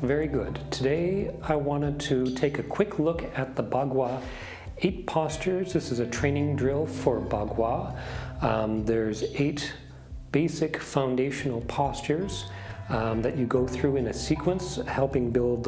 Very good. Today I wanted to take a quick look at the Bagua 8 postures. This is a training drill for Bagua. There's 8 basic foundational postures that you go through in a sequence, helping build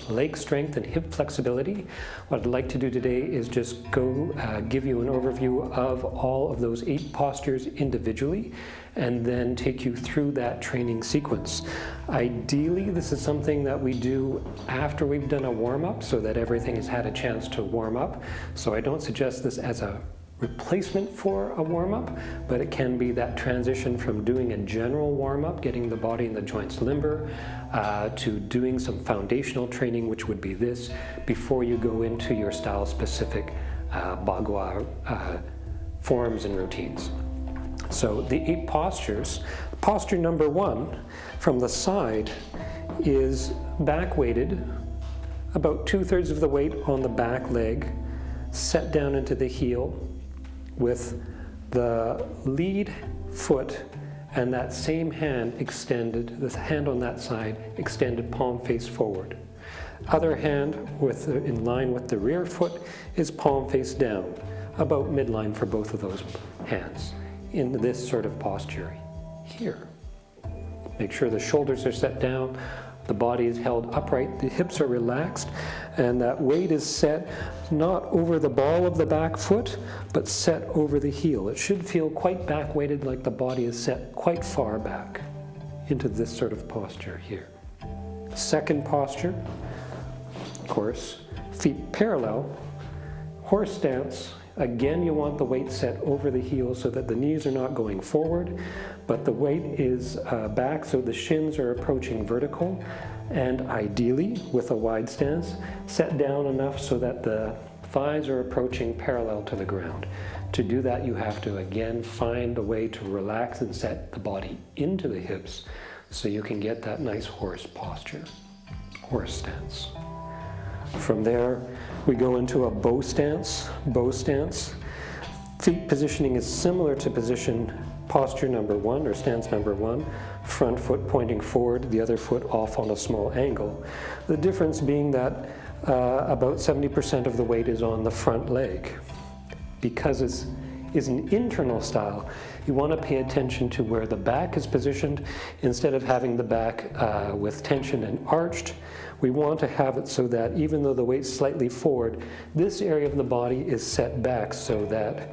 leg strength and hip flexibility. What I'd like to do today is just give you an overview of all of those 8 postures individually, and then take you through that training sequence. Ideally, this is something that we do after we've done a warm-up so that everything has had a chance to warm up. So I don't suggest this as a replacement for a warm-up, but it can be that transition from doing a general warm-up, getting the body and the joints limber, to doing some foundational training, which would be this, before you go into your style-specific Bagua forms and routines. So the 8 postures. Posture number 1 from the side is back weighted, about 2/3 of the weight on the back leg, set down into the heel, with the lead foot and that same hand extended, the hand on that side extended palm face forward. Other hand in line with the rear foot is palm face down, about midline for both of those hands in this sort of posture here. Make sure the shoulders are set down, the body is held upright, the hips are relaxed, and that weight is set not over the ball of the back foot, but set over the heel. It should feel quite back weighted, like the body is set quite far back into this sort of posture here. Second posture, of course, feet parallel, horse stance. Again, you want the weight set over the heel so that the knees are not going forward, but the weight is back so the shins are approaching vertical, and ideally, with a wide stance, set down enough so that the thighs are approaching parallel to the ground. To do that, you have to again find a way to relax and set the body into the hips so you can get that nice horse posture, horse stance. From there, we go into a bow stance. Bow stance. Feet positioning is similar to posture number 1 or stance number 1. Front foot pointing forward, the other foot off on a small angle. The difference being that about 70% of the weight is on the front leg. Because it's an internal style, you want to pay attention to where the back is positioned. Instead of having the back with tension and arched, we want to have it so that even though the weight's slightly forward, this area of the body is set back so that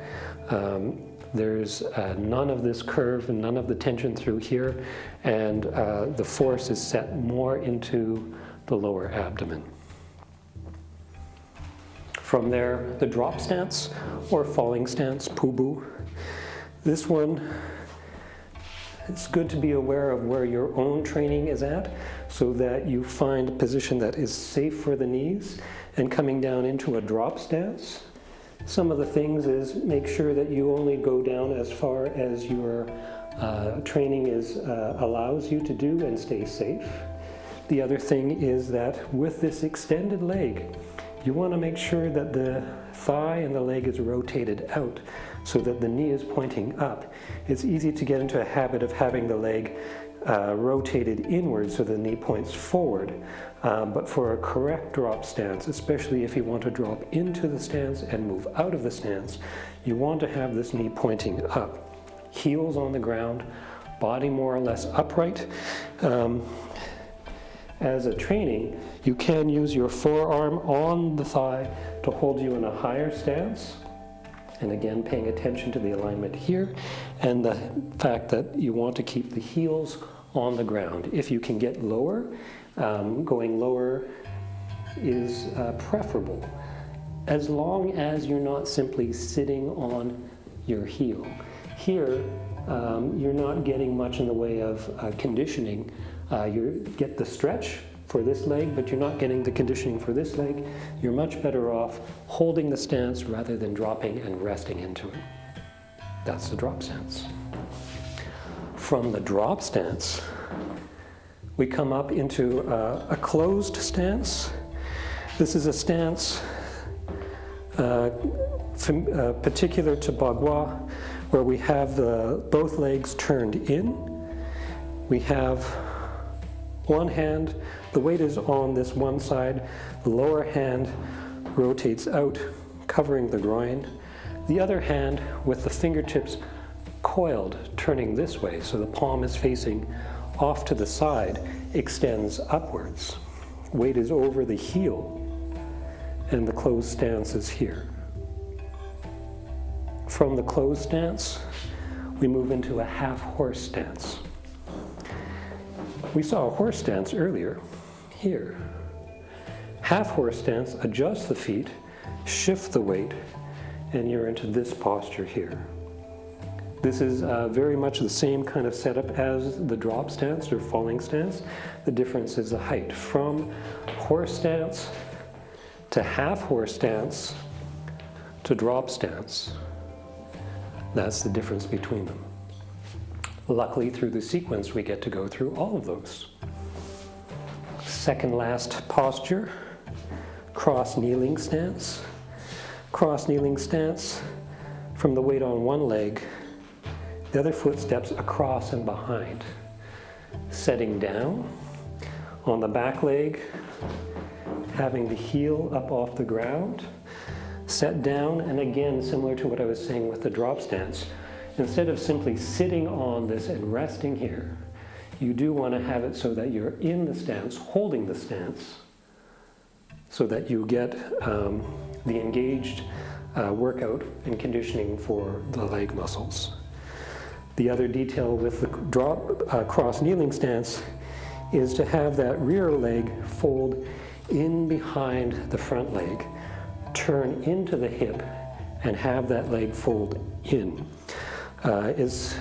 there's none of this curve and none of the tension through here, and the force is set more into the lower abdomen. From there, the drop stance or falling stance, pubu. This one, it's good to be aware of where your own training is at so that you find a position that is safe for the knees, and coming down into a drop stance. Some of the things is make sure that you only go down as far as your training allows you to do and stay safe. The other thing is that with this extended leg, you want to make sure that the thigh and the leg is rotated out so that the knee is pointing up. It's easy to get into a habit of having the leg rotated inward so the knee points forward. But for a correct drop stance, especially if you want to drop into the stance and move out of the stance, you want to have this knee pointing up. Heels on the ground, body more or less upright. As a training, you can use your forearm on the thigh to hold you in a higher stance. And again, paying attention to the alignment here and the fact that you want to keep the heels on the ground. If you can get lower, going lower is preferable, as long as you're not simply sitting on your heel. Here, you're not getting much in the way of conditioning. You get the stretch for this leg, but you're not getting the conditioning for this leg. You're much better off holding the stance rather than dropping and resting into it. That's the drop stance. From the drop stance, we come up into a closed stance. This is a stance particular to Bagua, where we have both legs turned in. We have One hand, the weight is on this one side, the lower hand rotates out, covering the groin. The other hand, with the fingertips coiled, turning this way, so the palm is facing off to the side, extends upwards. Weight is over the heel, and the closed stance is here. From the closed stance, we move into a half horse stance. We saw a horse stance earlier, here. Half horse stance, adjust the feet, shift the weight, and you're into this posture here. This is very much the same kind of setup as the drop stance or falling stance. The difference is the height. From horse stance to half horse stance to drop stance. That's the difference between them. Luckily, through the sequence, we get to go through all of those. Second last posture, cross kneeling stance. Cross kneeling stance, from the weight on one leg, the other foot steps across and behind. Setting down on the back leg, having the heel up off the ground. Set down, and again, similar to what I was saying with the drop stance, instead of simply sitting on this and resting here, you do want to have it so that you're in the stance, holding the stance, so that you get the engaged workout and conditioning for the leg muscles. The other detail with the drop cross kneeling stance is to have that rear leg fold in behind the front leg, turn into the hip, and have that leg fold in. It's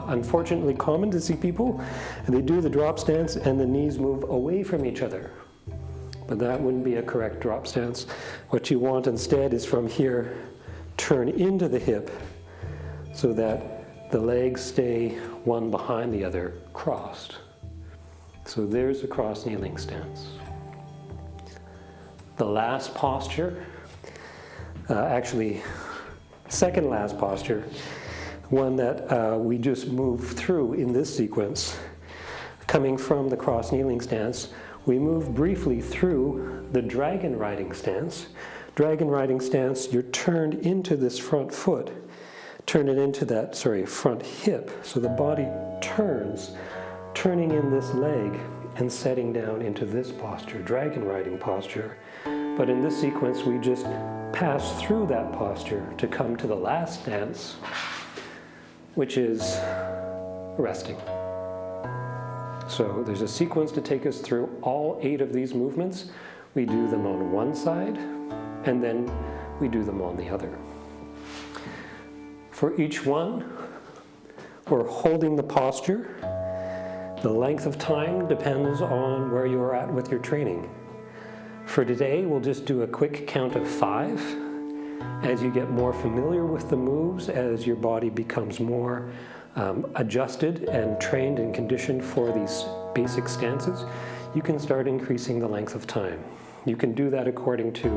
unfortunately common to see people, and they do the drop stance and the knees move away from each other. But that wouldn't be a correct drop stance. What you want instead is from here, turn into the hip so that the legs stay one behind the other, crossed. So there's a cross kneeling stance. The last posture, actually second last posture, one that we just moved through in this sequence, coming from the cross kneeling stance, we move briefly through the dragon riding stance. Dragon riding stance, you're turned into this front foot, turn it into that, front hip. So the body turns, turning in this leg and setting down into this posture, dragon riding posture. But in this sequence, we just pass through that posture to come to the last stance, which is resting. So there's a sequence to take us through all 8 of these movements. We do them on one side, and then we do them on the other. For each one, we're holding the posture. The length of time depends on where you're at with your training. For today, we'll just do a quick count of 5. As you get more familiar with the moves, as your body becomes more adjusted and trained and conditioned for these basic stances, you can start increasing the length of time. You can do that according to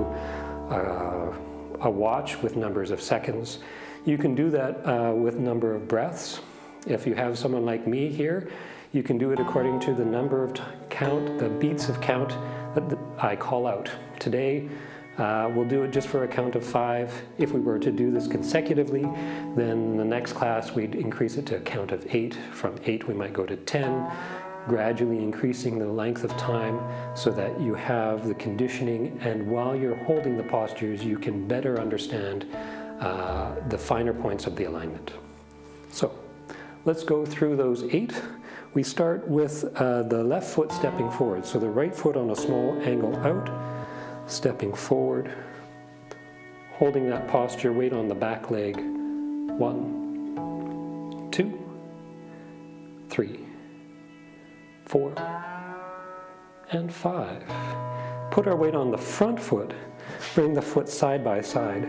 a watch with numbers of seconds. You can do that with number of breaths. If you have someone like me here, you can do it according to the number of the beats of count that I call out. Today, we'll do it just for a count of 5. If we were to do this consecutively, then the next class we'd increase it to a count of 8. From 8 we might go to 10, gradually increasing the length of time so that you have the conditioning, and while you're holding the postures you can better understand the finer points of the alignment. So let's go through those 8. We start with the left foot stepping forward, so the right foot on a small angle out, stepping forward, holding that posture, weight on the back leg. 1, 2, 3, 4, and 5. Put our weight on the front foot, bring the foot side by side,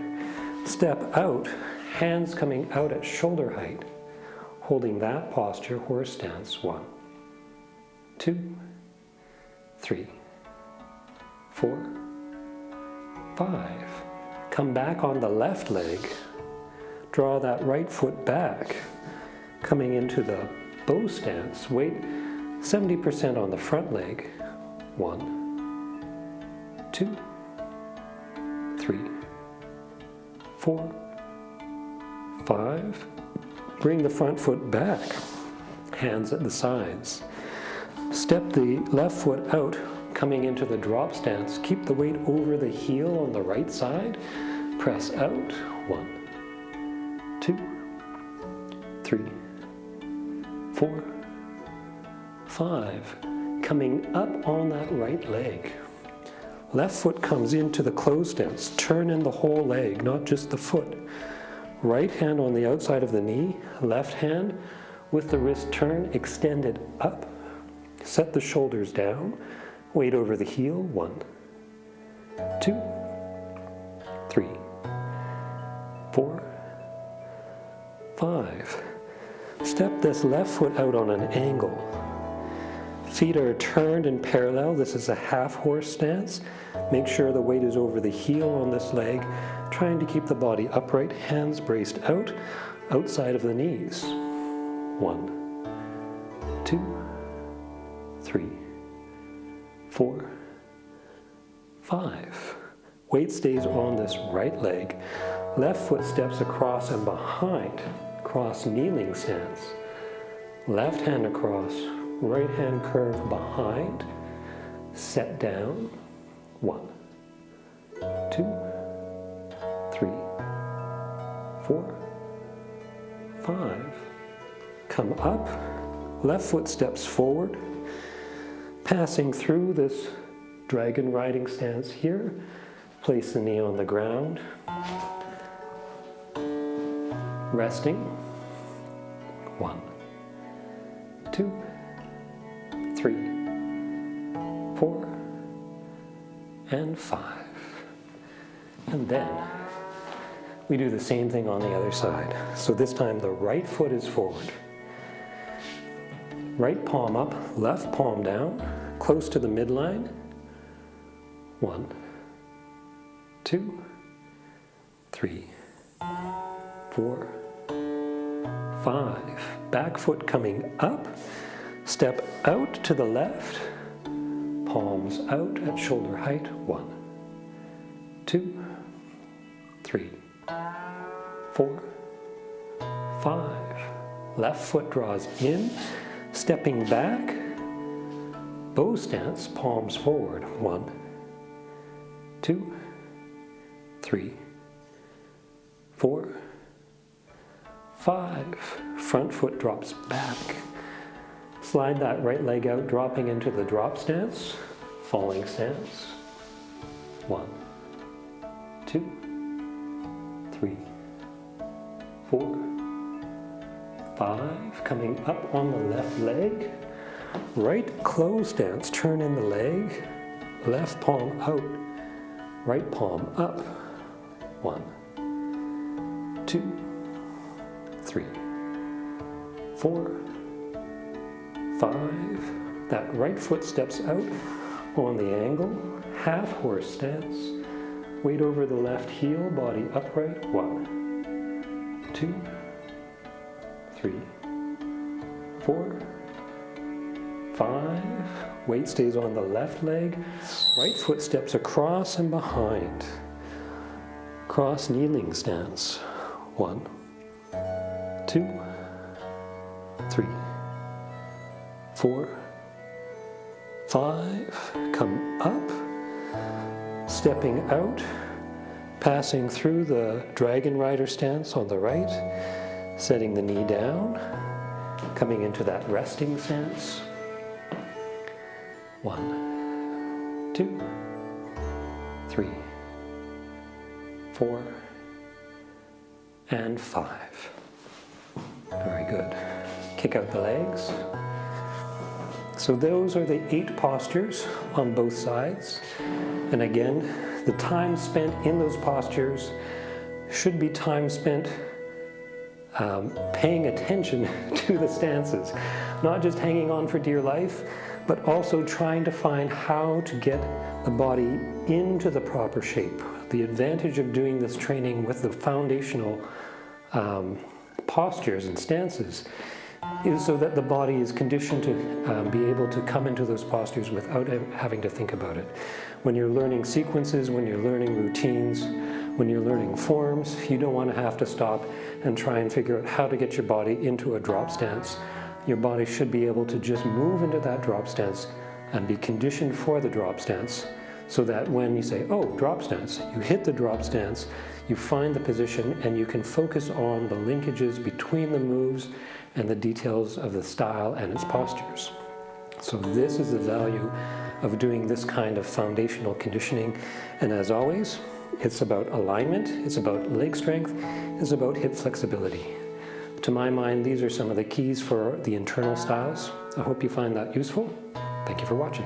step out, hands coming out at shoulder height, holding that posture, horse stance. 1, 2, 3, 4, 5. Come back on the left leg, draw that right foot back, coming into the bow stance, weight 70% on the front leg. 1, 2, 3, 4, 5. Bring the front foot back, hands at the sides. Step the left foot out, coming into the drop stance. Keep the weight over the heel on the right side. Press out. 1, 2, 3, 4, 5. Coming up on that right leg. Left foot comes into the closed stance. Turn in the whole leg, not just the foot. Right hand on the outside of the knee. Left hand with the wrist turn, extend it up. Set the shoulders down. Weight over the heel. 1, 2, 3, 4, 5. Step this left foot out on an angle. Feet are turned and parallel. This is a half horse stance. Make sure the weight is over the heel on this leg. Trying to keep the body upright, hands braced out, outside of the knees. 1, 2, 3, 4, 5. Weight stays on this right leg. Left foot steps across and behind. Cross kneeling stance. Left hand across, right hand curve behind. Set down. 1, 2, 3, 4, 5. Come up. Left foot steps forward. Passing through this dragon riding stance here. Place the knee on the ground. Resting. 1, 2, 3, 4, and 5. And then we do the same thing on the other side. So this time the right foot is forward. Right palm up, left palm down, close to the midline. 1, 2, 3, 4, 5. Back foot coming up. Step out to the left. Palms out at shoulder height. 1, 2, 3, 4, 5. Left foot draws in. Stepping back. Bow stance, palms forward. 1, 2, 3, 4, 5. Front foot drops back. Slide that right leg out, dropping into the drop stance, falling stance. 1, 2, 3, 4, 5. Coming up on the left leg. Right close stance, turn in the leg. Left palm out, right palm up. 1, 2, 3, 4, 5. That right foot steps out on the angle. Half horse stance. Weight over the left heel, body upright. 1, 2, 3, 4, 5. Weight stays on the left leg. Right foot steps across and behind. Cross kneeling stance. 1, 2, 3, 4, 5. Come up. Stepping out. Passing through the dragon rider stance on the right. Setting the knee down. Coming into that resting stance. 1, 2, 3, 4, and 5. Very good. Kick out the legs. So those are the 8 postures on both sides. And again, the time spent in those postures should be time spent paying attention to the stances. Not just hanging on for dear life, but also trying to find how to get the body into the proper shape. The advantage of doing this training with the foundational postures and stances is so that the body is conditioned to be able to come into those postures without having to think about it. When you're learning sequences, when you're learning routines, when you're learning forms, you don't want to have to stop and try and figure out how to get your body into a drop stance. Your body should be able to just move into that drop stance and be conditioned for the drop stance, so that when you say, oh, drop stance, you hit the drop stance, you find the position, and you can focus on the linkages between the moves and the details of the style and its postures. So this is the value of doing this kind of foundational conditioning. And as always, it's about alignment, it's about leg strength, it's about hip flexibility. To my mind, these are some of the keys for the internal styles. I hope you find that useful. Thank you for watching.